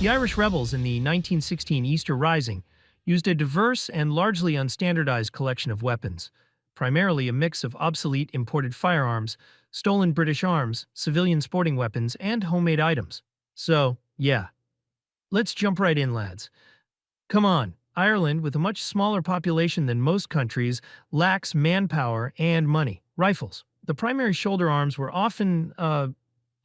The Irish rebels in the 1916 Easter Rising used a diverse and largely unstandardized collection of weapons, primarily a mix of obsolete imported firearms, stolen British arms, civilian sporting weapons, and homemade items. So, yeah, let's jump right in, lads. Come on, Ireland, with a much smaller population than most countries, lacks manpower and money. Rifles. The primary shoulder arms were often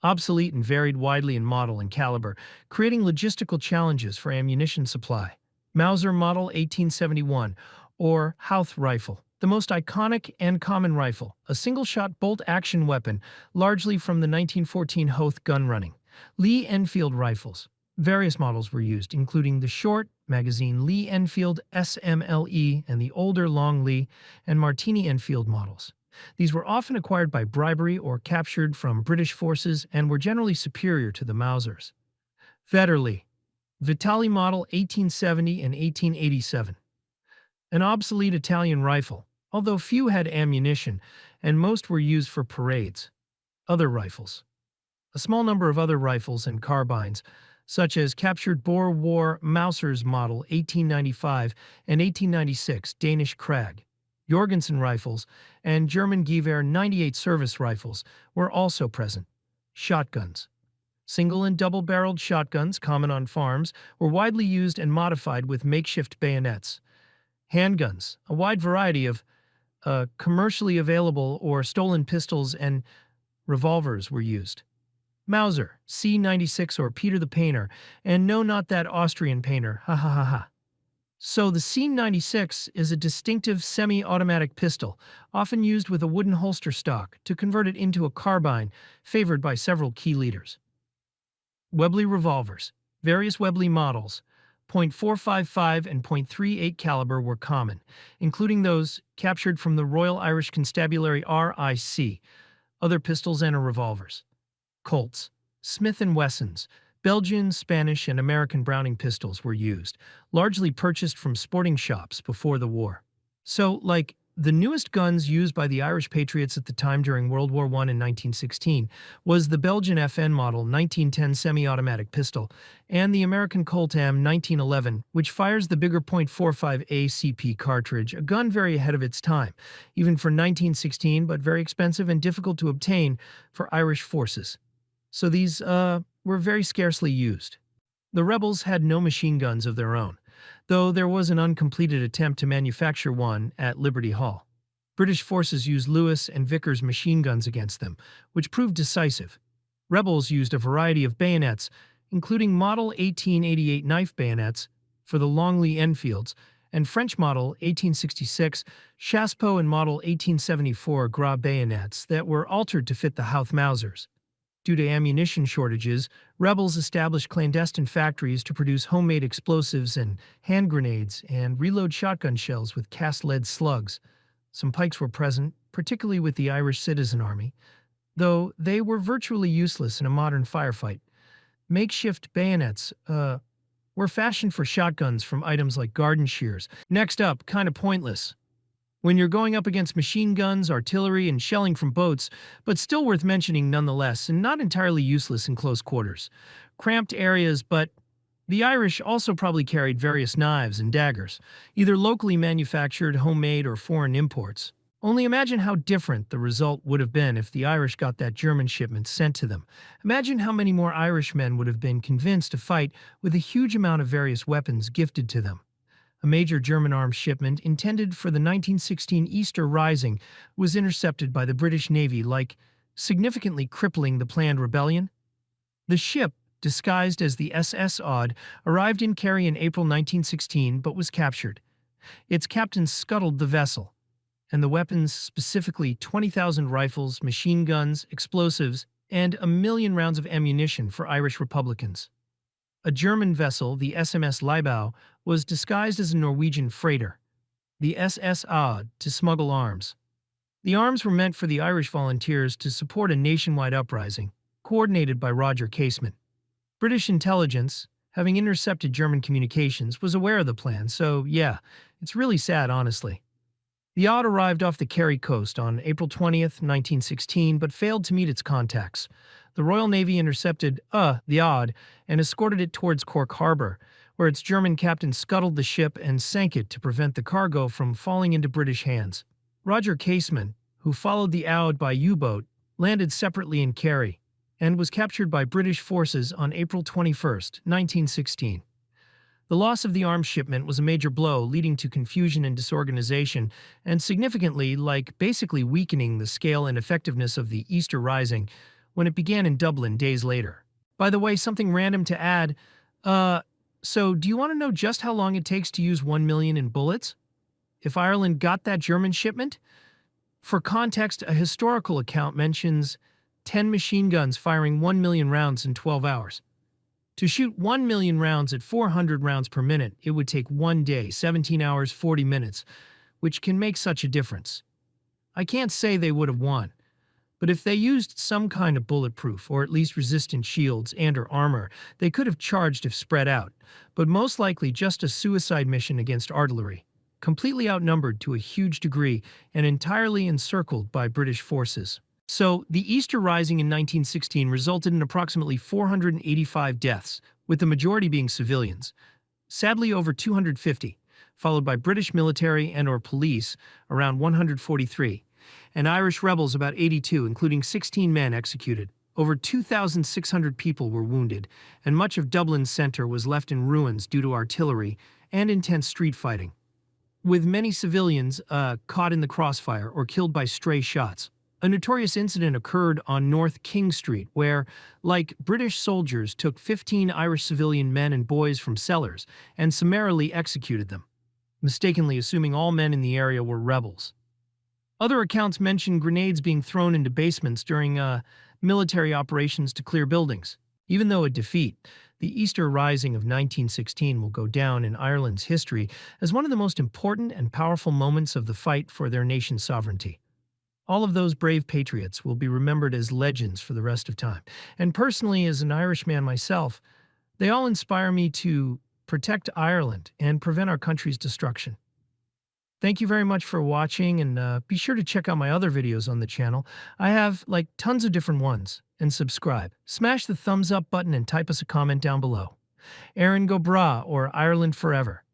obsolete and varied widely in model and caliber, creating logistical challenges for ammunition supply. Mauser Model 1871, or Howth rifle, the most iconic and common rifle, a single-shot bolt-action weapon, largely from the 1914 Hoth gun running. Lee Enfield rifles. Various models were used, including the short magazine Lee Enfield SMLE and the older Long Lee and Martini Enfield models. These were often acquired by bribery or captured from British forces and were generally superior to the Mausers. Vetterli, Vitali Model 1870 and 1887. An obsolete Italian rifle, although few had ammunition, and most were used for parades. Other rifles. A small number of other rifles and carbines, such as captured Boer War Mausers Model 1895 and 1896 Danish Krag. Jorgensen rifles, and German Gewehr 98 service rifles were also present. Shotguns. Single and double-barreled shotguns, common on farms, were widely used and modified with makeshift bayonets. Handguns, a wide variety of commercially available or stolen pistols and revolvers were used. Mauser, C96 or Peter the Painter, and no, not that Austrian painter, ha ha ha ha. So the C96 is a distinctive semi-automatic pistol, often used with a wooden holster stock to convert it into a carbine, favored by several key leaders. Webley revolvers. Various Webley models, .455 and .38 caliber were common, including those captured from the Royal Irish Constabulary RIC, other pistols and revolvers. Colts. Smith & Wessons. Belgian, Spanish, and American Browning pistols were used, largely purchased from sporting shops before the war. So, like, the newest guns used by the Irish patriots at the time during World War I in 1916 was the Belgian FN model 1910 semi-automatic pistol and the American Colt AM 1911, which fires the bigger .45 ACP cartridge, a gun very ahead of its time, even for 1916, but very expensive and difficult to obtain for Irish forces. So these, were very scarcely used. The rebels had no machine guns of their own, though there was an uncompleted attempt to manufacture one at Liberty Hall. British forces used Lewis and Vickers machine guns against them, which proved decisive. Rebels used a variety of bayonets, including Model 1888 knife bayonets for the Long Lee Enfields, and French Model 1866 Chassepot and Model 1874 Gras bayonets that were altered to fit the Howth Mausers. Due to ammunition shortages, rebels established clandestine factories to produce homemade explosives and hand grenades and reload shotgun shells with cast lead slugs. Some pikes were present, particularly with the Irish Citizen Army, though they were virtually useless in a modern firefight. Makeshift bayonets were fashioned for shotguns from items like garden shears. Next up, kind of pointless. When you're going up against machine guns, artillery, and shelling from boats, but still worth mentioning nonetheless, and not entirely useless in close quarters. Cramped areas, but the Irish also probably carried various knives and daggers, either locally manufactured, homemade, or foreign imports. Only imagine how different the result would have been if the Irish got that German shipment sent to them. Imagine how many more Irishmen would have been convinced to fight with a huge amount of various weapons gifted to them. A major German arms shipment intended for the 1916 Easter Rising was intercepted by the British Navy, significantly crippling the planned rebellion. The ship, disguised as the SS Odd, arrived in Kerry in April 1916 but was captured. Its captain scuttled the vessel, and the weapons, specifically 20,000 rifles, machine guns, explosives, and 1,000,000 rounds of ammunition for Irish Republicans. A German vessel, the SMS Leibau, was disguised as a Norwegian freighter, the SS Odd, to smuggle arms. The arms were meant for the Irish volunteers to support a nationwide uprising, coordinated by Roger Casement. British intelligence, having intercepted German communications, was aware of the plan, so yeah, it's really sad, honestly. The yacht arrived off the Kerry coast on April 20th, 1916, but failed to meet its contacts. The Royal Navy intercepted the odd and escorted it towards Cork Harbor, where its German captain scuttled the ship and sank it to prevent the cargo from falling into British hands. Roger Casement, who followed the Oud by U-boat, landed separately in Kerry and was captured by British forces on April 21st, 1916. The loss of the arms shipment was a major blow, leading to confusion and disorganization, and significantly, basically weakening the scale and effectiveness of the Easter Rising when it began in Dublin days later. By the way, something random to add, so do you want to know just how long it takes to use 1 million in bullets? If Ireland got that German shipment? For context, a historical account mentions 10 machine guns firing 1 million rounds in 12 hours. To shoot 1 million rounds at 400 rounds per minute, it would take 1 day, 17 hours, 40 minutes, which can make such a difference. I can't say they would have won, but if they used some kind of bulletproof or at least resistant shields and/or armor, they could have charged if spread out, but most likely just a suicide mission against artillery, completely outnumbered to a huge degree and entirely encircled by British forces. So, the Easter Rising in 1916 resulted in approximately 485 deaths, with the majority being civilians. Sadly, over 250, followed by British military and/or police, around 143, and Irish rebels about 82, including 16 men executed. Over 2,600 people were wounded, and much of Dublin's centre was left in ruins due to artillery and intense street fighting, with many civilians caught in the crossfire or killed by stray shots. A notorious incident occurred on North King Street where, British soldiers took 15 Irish civilian men and boys from cellars and summarily executed them, mistakenly assuming all men in the area were rebels. Other accounts mention grenades being thrown into basements during military operations to clear buildings. Even though a defeat, the Easter Rising of 1916 will go down in Ireland's history as one of the most important and powerful moments of the fight for their nation's sovereignty. All of those brave patriots will be remembered as legends for the rest of time. And personally, as an Irishman myself, they all inspire me to protect Ireland and prevent our country's destruction. Thank you very much for watching, and be sure to check out my other videos on the channel. I have, tons of different ones. And subscribe. Smash the thumbs up button and type us a comment down below. Aaron go bragh or Ireland forever.